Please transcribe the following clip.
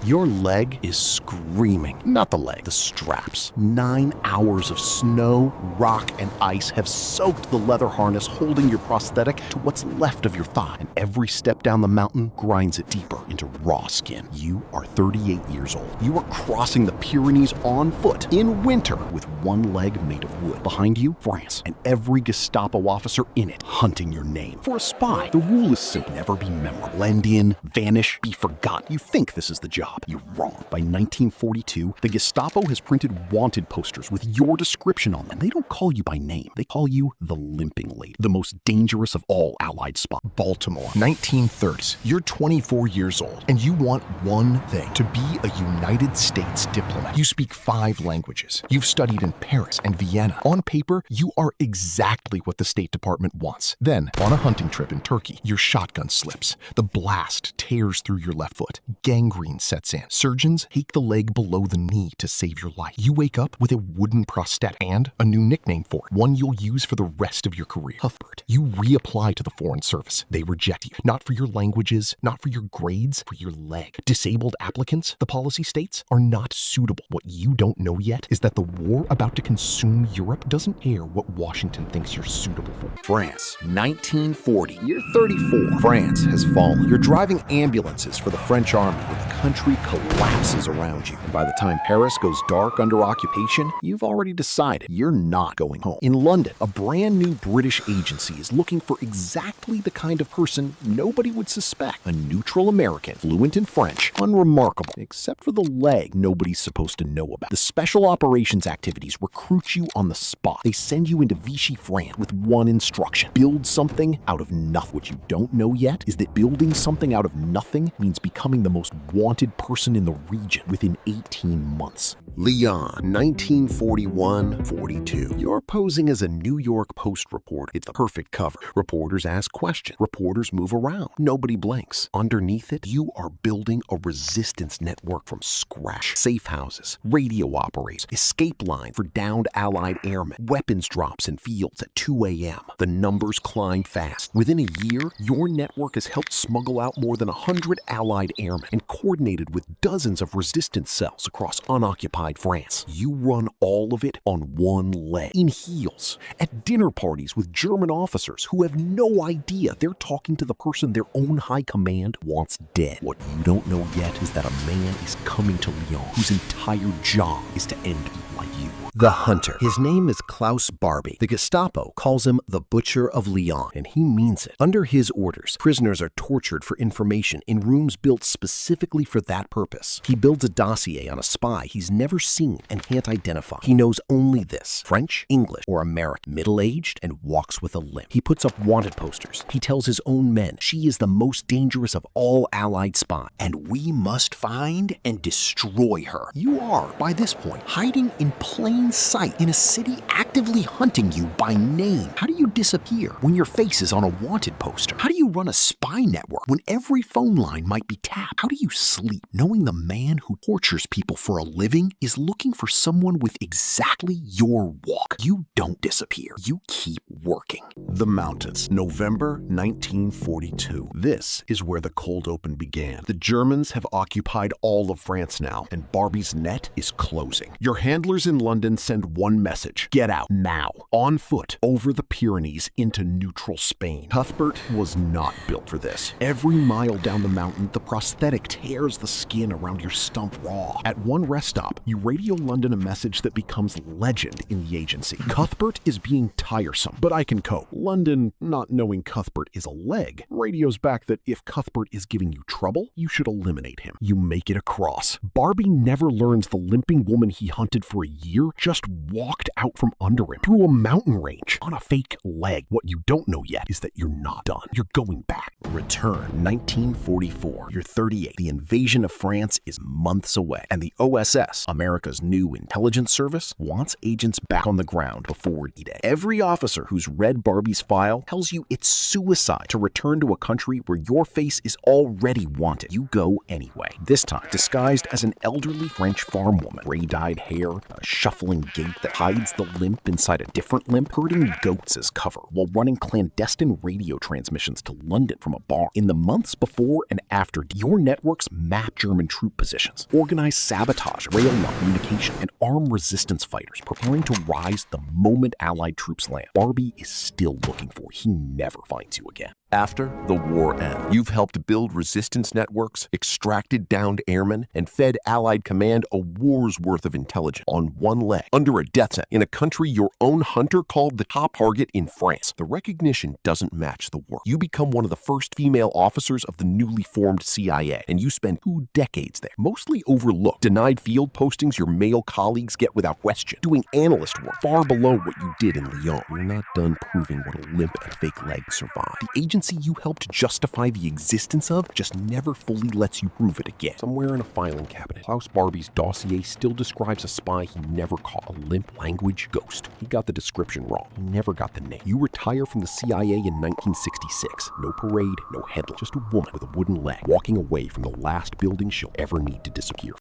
Your leg is screaming. Not the leg, the straps. 9 hours of snow, rock, and ice have soaked the leather harness holding your prosthetic to what's left of your thigh. And every step down the mountain grinds it deeper into raw skin. You are 38 years old. You are crossing the Pyrenees on foot in winter with one leg made of wood. Behind you, France, and every Gestapo officer in it hunting your name. For a spy, the rule is simple. Never be memorable. Blend in, vanish, be forgotten. You think this is the job. You're wrong. By 1942, the Gestapo has printed wanted posters with your description on them. They don't call you by name. They call you the Limping Lady, the most dangerous of all Allied spots. Baltimore, 1930s. You're 24 years old, and you want one thing: to be a United States diplomat. You speak 5 languages. You've studied in Paris and Vienna. On paper, you are exactly what the State Department wants. Then, on a hunting trip in Turkey, your shotgun slips. The blast tears through your left foot. Gangrene sets in. Surgeons take the leg below the knee to save your life. You wake up with a wooden prosthetic and a new nickname for it, one you'll use for the rest of your career: Cuthbert. You reapply to the Foreign Service. They reject you. Not for your languages, not for your grades, for your leg. Disabled applicants, the policy states, are not suitable. What you don't know yet is that the war about to consume Europe doesn't care what Washington thinks you're suitable for. France, 1940. You're 34. France has fallen. You're driving ambulances for the French army when the country collapses around you. And by the time Paris goes dark under occupation, you've already decided you're not going home. In London, a brand new British agency is looking for exactly the kind of person nobody would suspect. A neutral American, fluent in French, unremarkable, except for the leg nobody's supposed to know about. The special operations activities recruit you on the spot. They send you into Vichy, France with one instruction: build something out of nothing. What you don't know yet is that building something out of nothing means becoming the most wanted person in the region within 18 months. Lyon, 1941-42. You're posing as a New York Post reporter. It's the perfect cover. Reporters ask questions. Reporters move around. Nobody blinks. Underneath it, you are building a resistance network from scratch. Safe houses, radio operators, escape lines for downed Allied airmen, weapons drops in fields at 2 a.m. The numbers climb fast. Within a year, your network has helped smuggle out more than 100 Allied airmen and coordinated with dozens of resistance cells across unoccupied France. You run all of it on one leg, in heels, at dinner parties with German officers who have no idea they're talking to the person their own high command wants dead. What you don't know yet is that a man is coming to Lyon whose entire job is to end people like you. The Hunter. His name is Klaus Barbie. The Gestapo calls him the Butcher of Lyon, and he means it. Under his orders, prisoners are tortured for information in rooms built specifically for that purpose. He builds a dossier on a spy he's never seen and can't identify. He knows only this: French, English, or American, middle-aged, and walks with a limp. He puts up wanted posters. He tells his own men she is the most dangerous of all Allied spies, and we must find and destroy her. You are, by this point, hiding in plain sight in a city actively hunting you by name. How do you disappear when your face is on a wanted poster? How do you run a spy network when every phone line might be tapped? How do you sleep knowing the man who tortures people for a living is looking for someone with exactly your walk? You don't disappear. You keep working. The Mountains, November 1942. This is where the cold open began. The Germans have occupied all of France now, and Barbie's net is closing. Your handlers in London send one message: get out now, on foot, over the Pyrenees into neutral Spain. Cuthbert was not built for this. Every mile down the mountain, the prosthetic tears the skin around your stump raw. At one rest stop, you radio London a message that becomes legend in the agency: Cuthbert is being tiresome, but I can cope. London, not knowing Cuthbert is a leg, radios back that if Cuthbert is giving you trouble, you should eliminate him. You make it across. Barbie never learns the limping woman he hunted for a year just walked out from under him through a mountain range on a fake leg. What you don't know yet is that you're not done. You're going back. Return, 1944. You're 38. The invasion of France is months away, and the OSS, America's new intelligence service, wants agents back on the ground before D-Day. Every officer who's read Barbie's file tells you it's suicide to return to a country where your face is already wanted. You go anyway. This time, disguised as an elderly French farm woman, gray-dyed hair, a shuffling gait that hides the limp inside a different limp, herding goats as cover while running clandestine radio transmissions to to London from a bar. In the months before and after, your networks map German troop positions, organize sabotage, rail communication, and arm resistance fighters, preparing to rise the moment Allied troops land. Barbie is still looking for. He never finds you again. After the war ends, you've helped build resistance networks, extracted downed airmen, and fed Allied command a war's worth of intelligence on one leg, under a death sentence, in a country your own hunter called the top target in France. The recognition doesn't match the work. You become one of the first female officers of the newly formed CIA, and you spend 2 decades there, mostly overlooked, denied field postings your male colleagues get without question, doing analyst work far below what you did in Lyon. You're not done proving what a limp and a fake leg survive. The agency you helped justify the existence of just never fully lets you prove it again. Somewhere in a filing cabinet, Klaus Barbie's dossier still describes a spy he never caught, a limp language ghost. He got the description wrong. He never got the name. You retire from the CIA in 1966. No parade, no headline, just a woman with a wooden leg walking away from the last building she'll ever need to disappear.